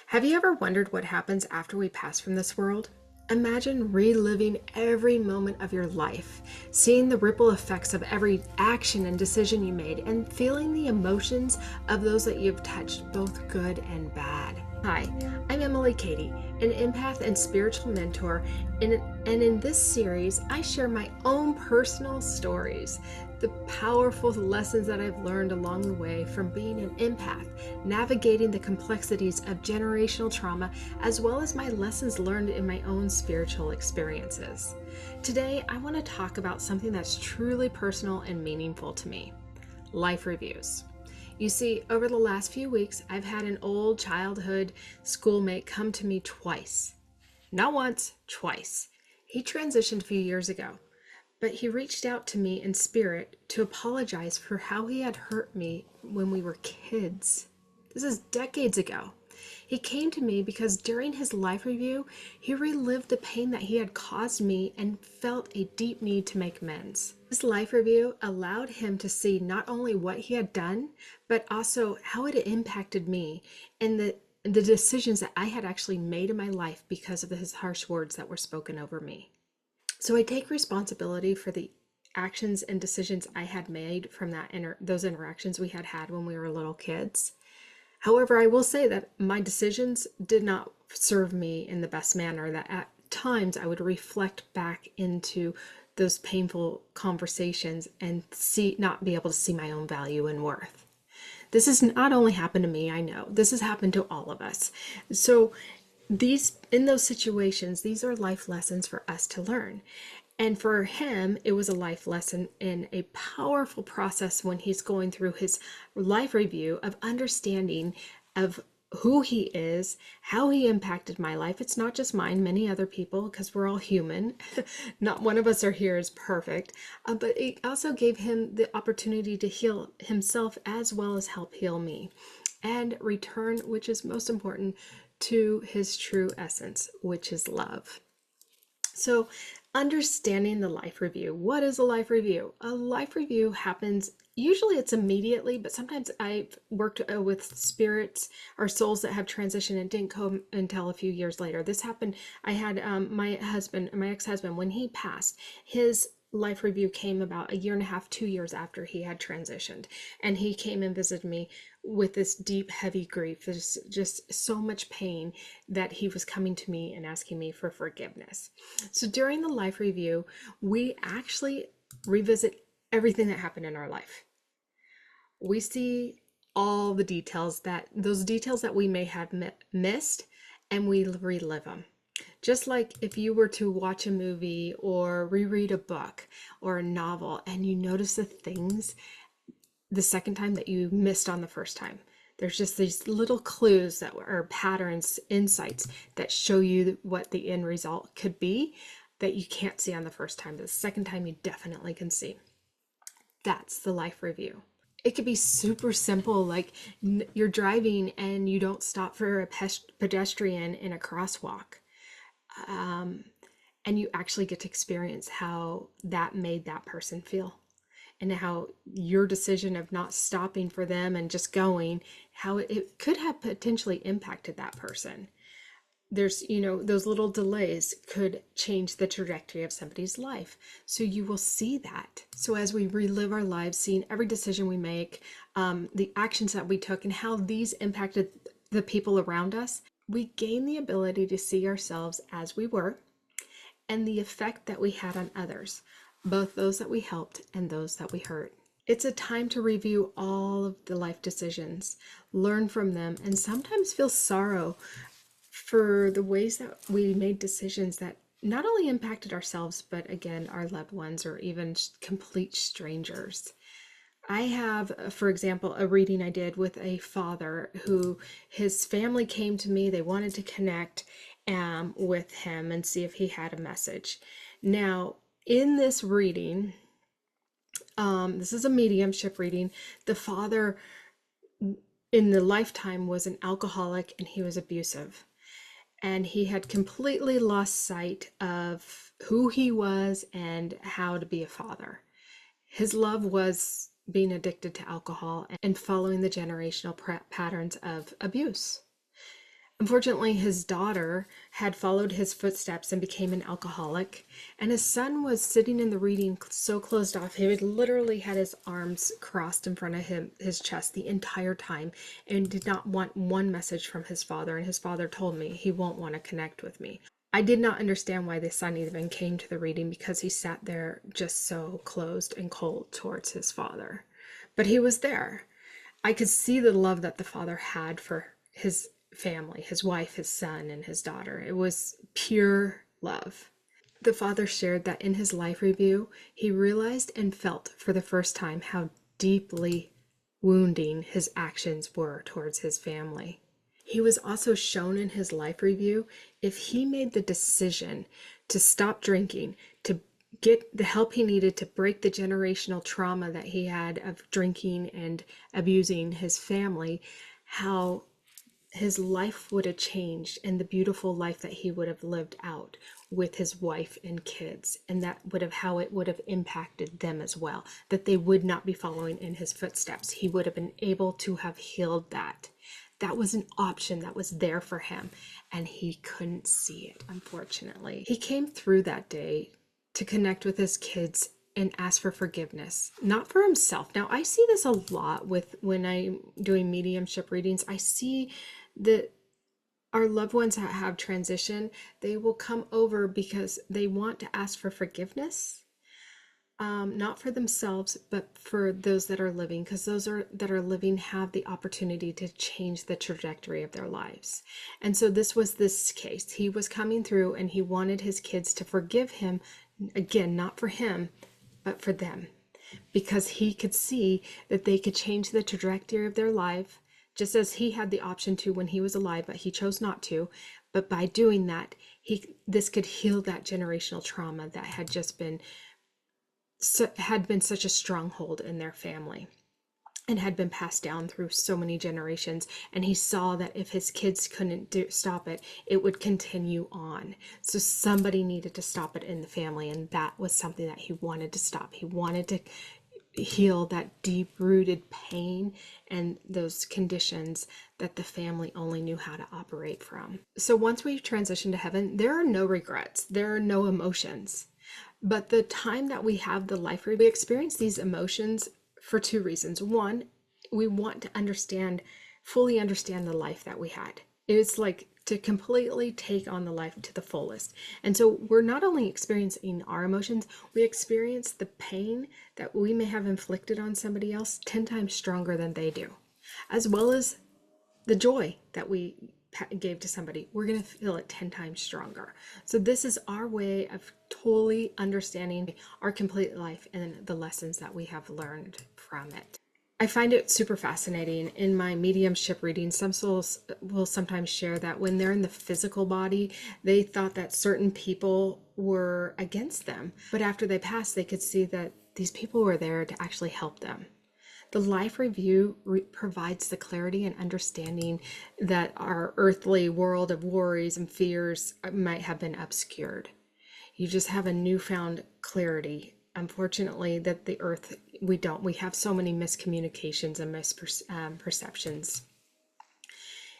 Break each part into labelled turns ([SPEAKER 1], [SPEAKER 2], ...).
[SPEAKER 1] Have you ever wondered what happens after we pass from this world? Imagine reliving every moment of your life, seeing the ripple effects of every action and decision you made, and feeling the emotions of those that you've touched, both good and bad. Hi, I'm Emily Katie, an empath and spiritual mentor, and in this series, I share my own personal stories, the powerful lessons that I've learned along the way from being an empath, navigating the complexities of generational trauma, as well as my lessons learned in my own spiritual experiences. Today, I want to talk about something that's truly personal and meaningful to me: life reviews. You see, over the last few weeks, I've had an old childhood schoolmate come to me twice. Not once, twice. He transitioned a few years ago, but he reached out to me in spirit to apologize for how he had hurt me when we were kids. This is decades ago. He came to me because during his life review, he relived the pain that he had caused me and felt a deep need to make amends. His life review allowed him to see not only what he had done, but also how it impacted me and the decisions that I had actually made in my life because of his harsh words that were spoken over me. So I take responsibility for the actions and decisions I had made from those interactions we had when we were little kids. However, I will say that my decisions did not serve me in the best manner, that at times I would reflect back into those painful conversations and not be able to see my own value and worth. This has not only happened to me, I know. This has happened to all of us. So in those situations, these are life lessons for us to learn. And for him, it was a life lesson in a powerful process when he's going through his life review of understanding of who he is, how he impacted my life. It's not just mine, many other people, because we're all human. Not one of us are here is perfect. But it also gave him the opportunity to heal himself as well as help heal me and return, which is most important, to his true essence, which is love. So, understanding the life review. What is a life review? A life review happens, usually it's immediately, but sometimes I've worked with spirits or souls that have transitioned and didn't come until a few years later. This happened, I had my ex-husband, when he passed, his life review came about a year and a half, 2 years after he had transitioned. And he came and visited me with this deep, heavy grief. There's just so much pain that he was coming to me and asking me for forgiveness. So during the life review, we actually revisit everything that happened in our life. We see all the details, those details that we may have missed, and we relive them. Just like if you were to watch a movie or reread a book or a novel and you notice the things the second time that you missed on the first time. There's just these little clues that are patterns, insights that show you what the end result could be that you can't see on the first time. But the second time you definitely can see. That's the life review. It could be super simple, like you're driving and you don't stop for a pedestrian in a crosswalk. And you actually get to experience how that made that person feel, and how your decision of not stopping for them and just going, how it could have potentially impacted that person. There's, those little delays could change the trajectory of somebody's life. So you will see that. So as we relive our lives, seeing every decision we make, the actions that we took, and how these impacted the people around us, we gain the ability to see ourselves as we were and the effect that we had on others, both those that we helped and those that we hurt. It's a time to review all of the life decisions, learn from them, and sometimes feel sorrow for the ways that we made decisions that not only impacted ourselves, but again, our loved ones or even complete strangers. I have, for example, a reading I did with a father who his family came to me. They wanted to connect with him and see if he had a message. Now, in this reading, this is a mediumship reading. The father in the lifetime was an alcoholic and he was abusive. And he had completely lost sight of who he was and how to be a father. His love was being addicted to alcohol and following the generational patterns of abuse. Unfortunately, his daughter had followed his footsteps and became an alcoholic, and his son was sitting in the reading so closed off, he would literally had his arms crossed in front of his chest the entire time, and did not want one message from his father. And his father told me he won't want to connect with me. I did not understand why the son even came to the reading, because he sat there just so closed and cold towards his father. But he was there. I could see the love that the father had for his family, his wife, his son, and his daughter. It was pure love. The father shared that in his life review, he realized and felt for the first time how deeply wounding his actions were towards his family. He was also shown in his life review, if he made the decision to stop drinking, to get the help he needed to break the generational trauma that he had of drinking and abusing his family, how his life would have changed, and the beautiful life that he would have lived out with his wife and kids, and that would have how it would have impacted them as well, that they would not be following in his footsteps. He would have been able to have healed that. That was an option that was there for him, and he couldn't see it, unfortunately. He came through that day to connect with his kids and ask for forgiveness, not for himself. Now, I see this a lot with when I'm doing mediumship readings. I see that our loved ones that have transitioned, they will come over because they want to ask for forgiveness, not for themselves, but for those that are living, because that are living have the opportunity to change the trajectory of their lives. And so this was this case. He was coming through and he wanted his kids to forgive him, again, not for him, but for them, because he could see that they could change the trajectory of their life, just as he had the option to when he was alive, but he chose not to. But by doing that, this could heal that generational trauma that had been such a stronghold in their family and had been passed down through so many generations. And he saw that if his kids couldn't stop it, it would continue on. So somebody needed to stop it in the family, and that was something that he wanted to stop. He wanted to heal that deep-rooted pain and those conditions that the family only knew how to operate from. So once we transition to heaven, there are no regrets, there are no emotions. But the time that we have the life review, we experience these emotions for two reasons. One, we want to fully understand the life that we had. It's like to completely take on the life to the fullest. And so we're not only experiencing our emotions, we experience the pain that we may have inflicted on somebody else 10 times stronger than they do, as well as the joy that we gave to somebody. We're going to feel it 10 times stronger. So this is our way of totally understanding our complete life and the lessons that we have learned from it. I find it super fascinating. In my mediumship reading, some souls will sometimes share that when they're in the physical body, they thought that certain people were against them. But after they passed, they could see that these people were there to actually help them. The life review provides the clarity and understanding that our earthly world of worries and fears might have been obscured. You just have a newfound clarity. Unfortunately, that the earth, we have so many miscommunications and misperceptions.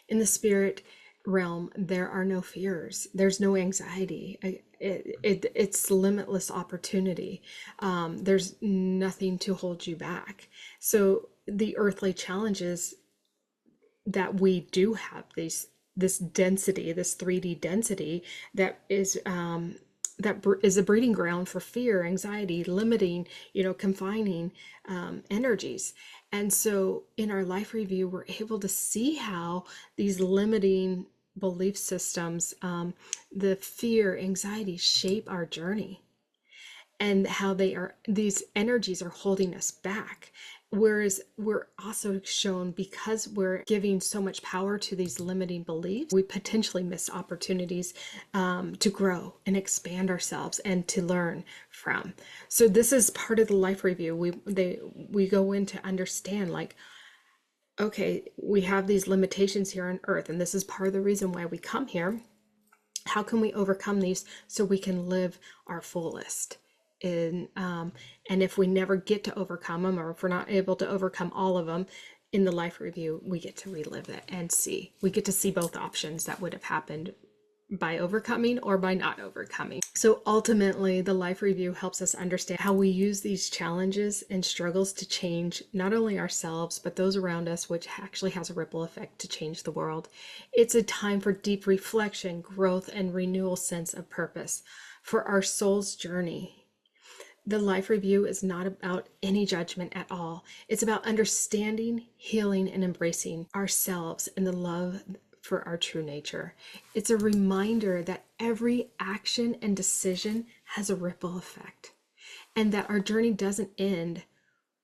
[SPEAKER 1] In the spirit realm, there are no fears. There's no anxiety. It's limitless opportunity. There's nothing to hold you back. So the earthly challenges that we do have, this density, this 3D density that is a breeding ground for fear, anxiety, limiting, confining energies. And so in our life review, we're able to see how these limiting belief systems, the fear, anxiety shape our journey, and how these energies are holding us back. Whereas we're also shown, because we're giving so much power to these limiting beliefs, we potentially miss opportunities to grow and expand ourselves and to learn from. So this is part of the life review. We go in to understand, like, okay, we have these limitations here on earth, and this is part of the reason why we come here. How can we overcome these so we can live our fullest? And if we never get to overcome them, or if we're not able to overcome all of them, in the life review, we get to relive it and see. We get to see both options that would have happened by overcoming or by not overcoming. So ultimately, the life review helps us understand how we use these challenges and struggles to change not only ourselves, but those around us, which actually has a ripple effect to change the world. It's a time for deep reflection, growth, and renewal sense of purpose for our soul's journey. The life review is not about any judgment at all. It's about understanding, healing, and embracing ourselves and the love for our true nature. It's a reminder that every action and decision has a ripple effect, and that our journey doesn't end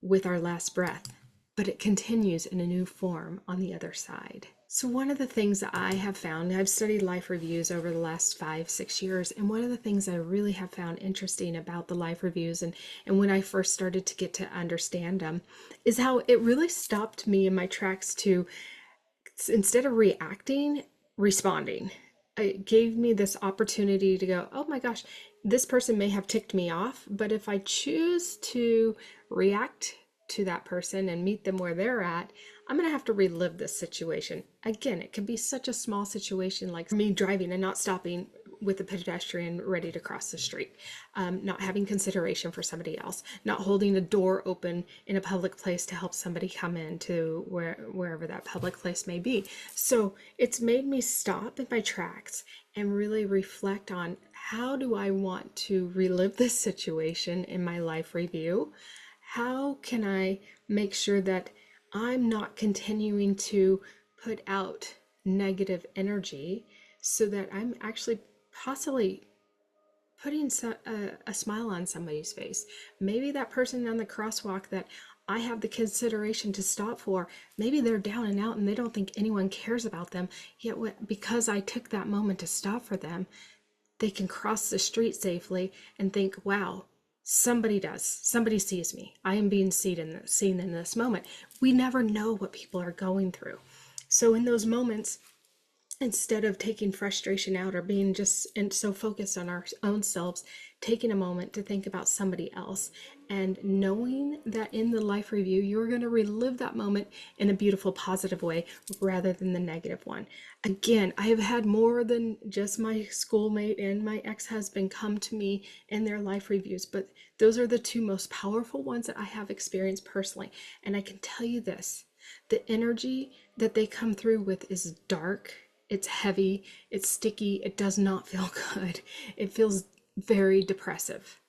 [SPEAKER 1] with our last breath, but it continues in a new form on the other side. So one of the things that I have found, I've studied life reviews over the last 5-6 years, and one of the things I really have found interesting about the life reviews and when I first started to get to understand them is how it really stopped me in my tracks to, instead of reacting, responding. It gave me this opportunity to go, oh my gosh, this person may have ticked me off, but if I choose to react to that person and meet them where they're at, I'm going to have to relive this situation. Again, it can be such a small situation like me driving and not stopping with a pedestrian ready to cross the street, not having consideration for somebody else, not holding a door open in a public place to help somebody come in to wherever that public place may be. So it's made me stop in my tracks and really reflect on, how do I want to relive this situation in my life review? How can I make sure that I'm not continuing to put out negative energy, so that I'm actually possibly putting a smile on somebody's face? Maybe that person on the crosswalk that I have the consideration to stop for, maybe they're down and out and they don't think anyone cares about them, yet because I took that moment to stop for them, they can cross the street safely and think, wow, somebody does. Somebody sees me. I am being seen in this moment. We never know what people are going through. So in those moments, instead of taking frustration out or being just so focused on our own selves, taking a moment to think about somebody else and knowing that in the life review, you're going to relive that moment in a beautiful, positive way rather than the negative one. Again, I have had more than just my schoolmate and my ex-husband come to me in their life reviews, but those are the two most powerful ones that I have experienced personally. And I can tell you this, the energy that they come through with is dark. It's heavy, it's sticky, it does not feel good. It feels very depressive.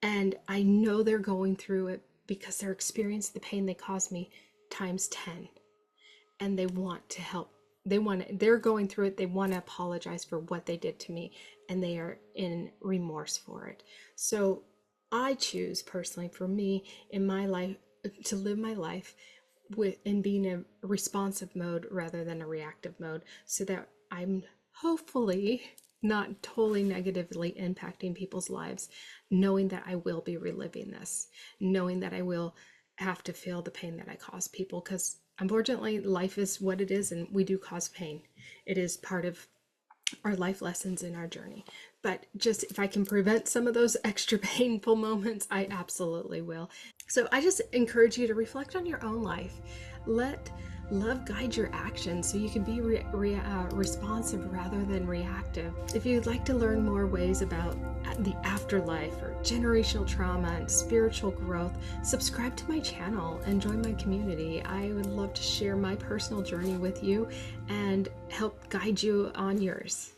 [SPEAKER 1] And I know they're going through it because they're experiencing the pain they caused me times 10. And they want to help. They're going through it. They want to apologize for what they did to me, and they are in remorse for it. So I choose personally, for me in my life, to live my life in being a responsive mode rather than a reactive mode, so that I'm hopefully not totally negatively impacting people's lives, knowing that I will be reliving this, knowing that I will have to feel the pain that I cause people, because unfortunately life is what it is and we do cause pain. It is part of our life lessons in our journey. But just if I can prevent some of those extra painful moments, I absolutely will. So I just encourage you to reflect on your own life. Let love guide your actions so you can be responsive rather than reactive. If you'd like to learn more ways about the afterlife or generational trauma and spiritual growth, subscribe to my channel and join my community. I would love to share my personal journey with you and help guide you on yours.